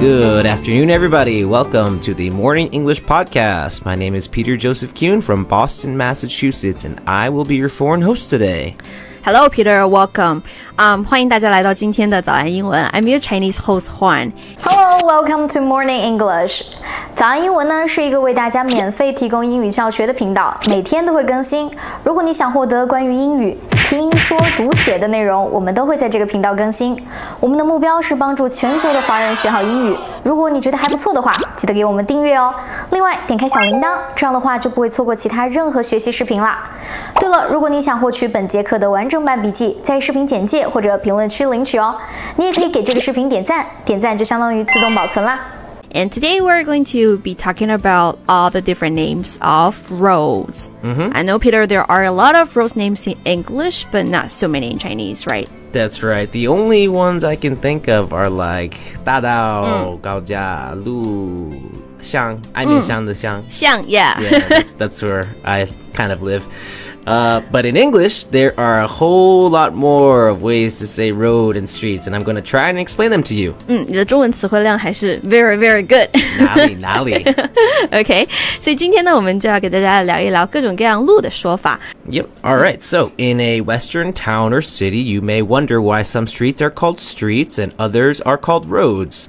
Good afternoon, everybody. Welcome to the Morning English Podcast. My name is Peter Joseph Kuhn from Boston, Massachusetts, and I will be your foreign host today. Hello, Peter. Welcome. 欢迎大家来到今天的早安英文。I'm your Chinese host, Juan. Hello, welcome to Morning English. 早安英文呢是一个为大家免费提供英语教学的频道，每天都会更新。如果你想获得关于英语听说读写的内容，我们都会在这个频道更新。我们的目标是帮助全球的华人学好英语。如果你觉得还不错的话，记得给我们订阅哦。另外，点开小铃铛，这样的话就不会错过其他任何学习视频啦。对了，如果你想获取本节课的完整版笔记，在视频简介或者评论区领取哦。你也可以给这个视频点赞，点赞就相当于自动保存啦。And today we're going to be talking about all the different names of roads. I know, Peter, there are a lot of road names in English, but not so many in Chinese, right? That's right. The only ones I can think of are like 大道、高架、路、乡，爱面乡的乡。乡, yeah. Yeah, that's where I kind of live. But in English, there are a whole lot more of ways to say road and streets, and I'm going to try and explain them to you. 你的中文词汇量还是 very, very good. 哪里 Okay, 所以今天呢，我们就要给大家聊一聊各种各样路的说法。Yep. All right. So, in a Western town or city, you may wonder why some streets are called streets and others are called roads.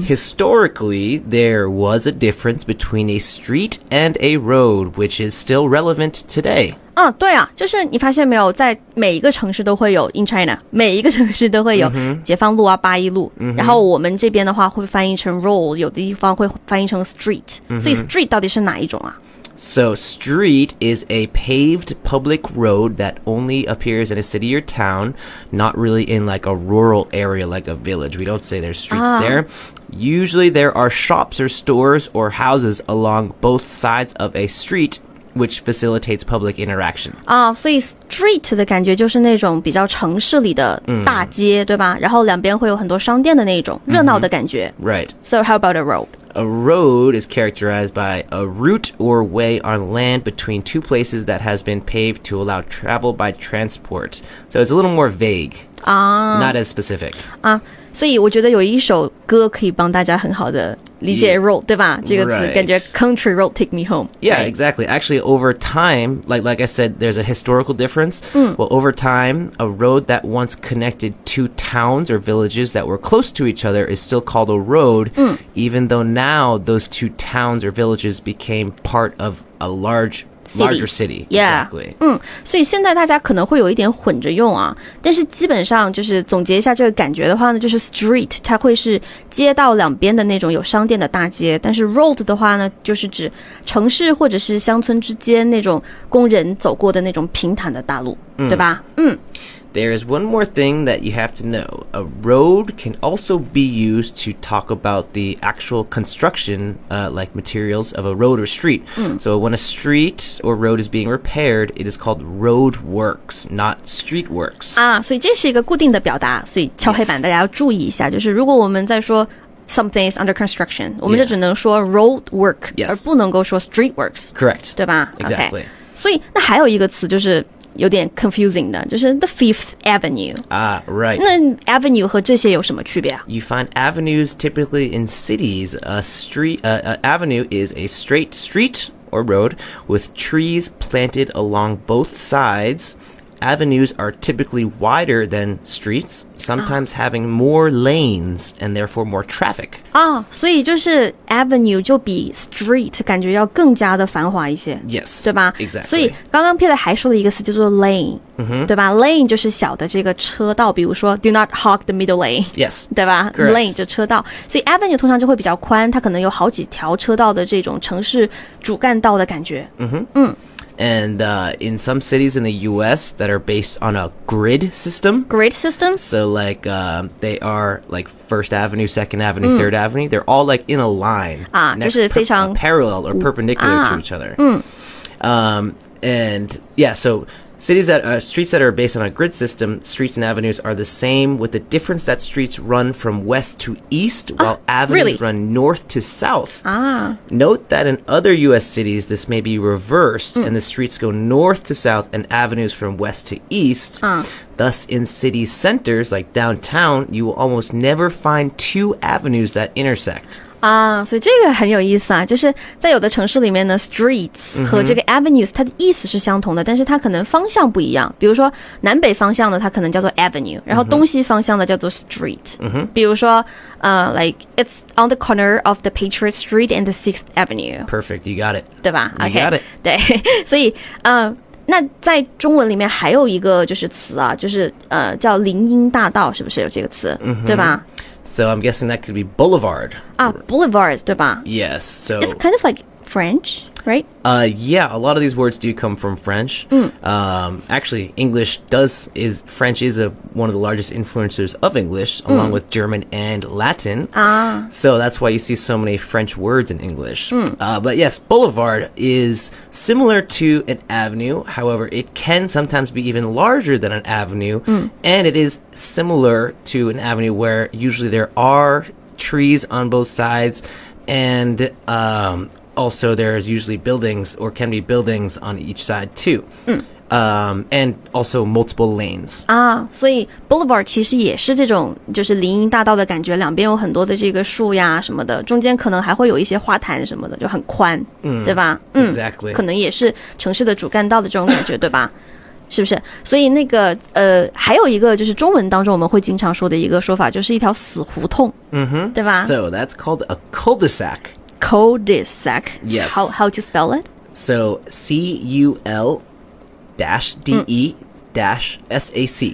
Historically, there was a difference between a street and a road, which is still relevant today. 对啊，就是你发现没有，在每一个城市都会有 in China， 每一个城市都会有解放路啊、八一路，然后我们这边的话会翻译成 road， 有的地方会翻译成 street，所以 street 到底是哪一种啊？So, street is a paved public road that only appears in a city or town, not really in like a rural area like a village. We don't say there's streets there. Usually there are shops or stores or houses along both sides of a street, which facilitates public interaction. 所以 street 的感觉就是那种比较城市里的大街，对吧？然后两边会有很多商店的那种热闹的感觉。Right. So how about a road? A road is characterized by a route or way on land between two places that has been paved to allow travel by transport. So it's a little more vague, not as specific. 所以我觉得有一首歌可以帮大家很好的理解 road， 对吧？这个词感觉 country road take me home. Yeah, exactly. Actually, over time, like I said, there's a historical difference. Well, over time, a road that once connected two towns or villages that were close to each other is still called a road, even though now those two towns or villages became part of a larger city. Yeah. Exactly. 所以现在大家可能会有一点混着用啊，但是基本上就是总结一下这个感觉的话呢，就是 street 它会是街道两边的那种有商店的大街，但是 road 的话呢，就是指城市或者是乡村之间那种供人走过的那种平坦的大路，对吧There is one more thing that you have to know. A road can also be used to talk about the actual construction, like materials of a road or street. So when a street or road is being repaired, it is called road works, not street works. 所以这是一个固定的表达，所以敲黑板大家要注意一下，就是如果我们在说 something is under construction, 我们就只能说 road work, 而不能够说 street works. Correct. 对吧 Exactly. Okay. 所以那还有一个词就是有点 confusing 的，就是 the Fifth Avenue. Right. 那 avenue 和这些有什么区别啊？ You find avenues typically in cities. Avenue is a straight street or road with trees planted along both sides. Avenues are typically wider than streets, sometimes having more lanes and therefore more traffic. 所以就是 avenue 就比 street 感觉要更加的繁华一些 Yes, 对吧 exactly. 所以刚刚 Peter 还说了一个词叫做 lane，对吧 lane 就是小的这个车道，比如说 do not hog the middle lane. Yes, 对吧 correct. Lane 就车道，所以 avenue 通常就会比较宽，它可能有好几条车道的这种城市主干道的感觉。And in some cities in the U.S. that are based on a grid system. Grid system? So like they are like First Avenue, Second Avenue, Third Avenue. They're all like in a line. 就是非常 parallel or perpendicular to each other. And yeah, so Cities that streets that are based on a grid system, streets and avenues are the same, with the difference that streets run from west to east, while avenues run north to south. Note that in other U.S. cities, this may be reversed, and the streets go north to south and avenues from west to east. Thus, in city centers like downtown, you will almost never find two avenues that intersect. 所以这个很有意思啊，就是在有的城市里面呢 streets 和这个 avenues 它的意思是相同的，但是它可能方向不一样。比如说南北方向的它可能叫做 avenue， 然后东西方向的叫做 street。比如说like it's on the corner of the Patriot Street and the 6th Avenue. Perfect, you got it. 对吧？ You got it. 对，所以那在中文里面还有一个就是词啊，就是叫林荫大道，是不是有这个词？对吧？ So I'm guessing that could be boulevard. Boulevard, 对吧？ Yes. So it's kind of like French, right? Yeah, a lot of these words do come from French. Actually, French is one of the largest influencers of English, along with German and Latin. So that's why you see so many French words in English. But yes, boulevard is similar to an avenue. However, it can sometimes be even larger than an avenue, and it is similar to an avenue where usually there are trees on both sides, and also there's usually buildings or can be buildings on each side too. And also multiple lanes. 所以 boulevard 其实也是这种就是林荫大道的感觉，两边有很多的这个树呀什么的，中间可能还会有一些花坛什么的，就很宽，对吧？Exactly. 可能也是城市的主干道的这种感觉，对吧？是不是？所以那个还有一个就是中文当中我们会经常说的一个说法，就是一条死胡同，对吧？ So that's called a cul-de-sac. Cul-de-sac. Yes. How to spell it? So CUL-DE-SAC.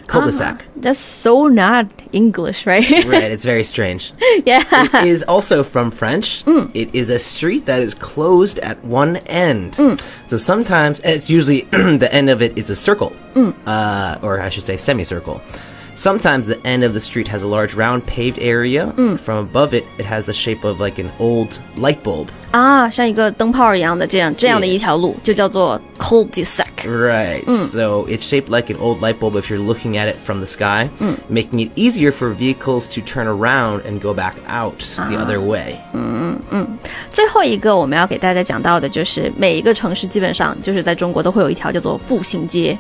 Cul-de-sac. That's so not English, right? Right, it's very strange. Yeah. It is also from French. It is a street that is closed at one end. So sometimes, and it's usually the end of it is a circle, or I should say semicircle. Sometimes the end of the street has a large round paved area. From above it, it has the shape of like an old light bulb. 像一个灯泡一样的这样的一条路，就叫做 cul-de-sac. Right. So it's shaped like an old light bulb if you're looking at it from the sky, making it easier for vehicles to turn around and go back out the other way. 最后一个我们要给大家讲到的就是每一个城市基本上就是在中国都会有一条叫做步行街，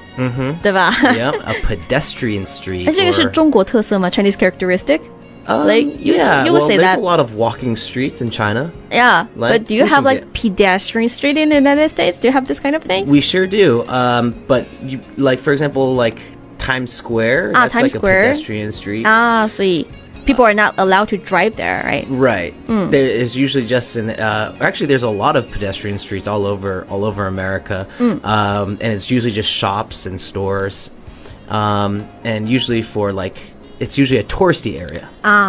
对吧？ Yep, a pedestrian street. 这个是中国特色吗？ Chinese characteristic? Like you would say there's that. a lot of walking streets in China. Yeah, Like, but do you have like pedestrian street in the United States? Do you have this kind of thing? We sure do. But you, like for example, like Times Square. That's Times like Square. a pedestrian street. 所以 people are not allowed to drive there, right? Right. There is usually just actually there's a lot of pedestrian streets all over America. And it's usually just shops and stores. And usually for like it's usually a touristy area.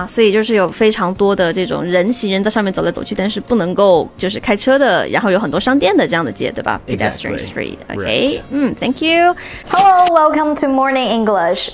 所以就是有非常多的这种人行人在上面走来走去，但是不能够就是开车的，然后有很多商店的这样的街，对吧？ Exactly. Pedestrian street. Right. Okay. Thank you. Hello, welcome to Morning English.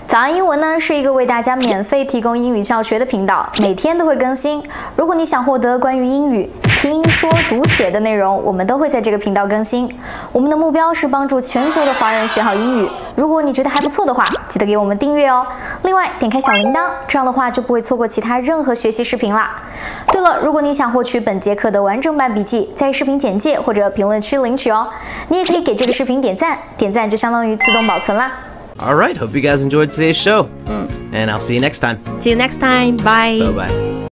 早安英文呢是一个为大家免费提供英语教学的频道，每天都会更新。如果你想获得关于英语听说读写的内容，我们都会在这个频道更新。我们的目标是帮助全球的华人学好英语。如果你觉得还不错的话，记得给我们订阅哦。另外，点开小铃铛，这样的话就不会错过其他任何学习视频啦。对了，如果你想获取本节课的完整版笔记，在视频简介或者评论区领取哦。你也可以给这个视频点赞，点赞就相当于自动保存啦。All right, hope you guys enjoyed today's show. And I'll see you next time. See you next time. Bye. Bye-bye.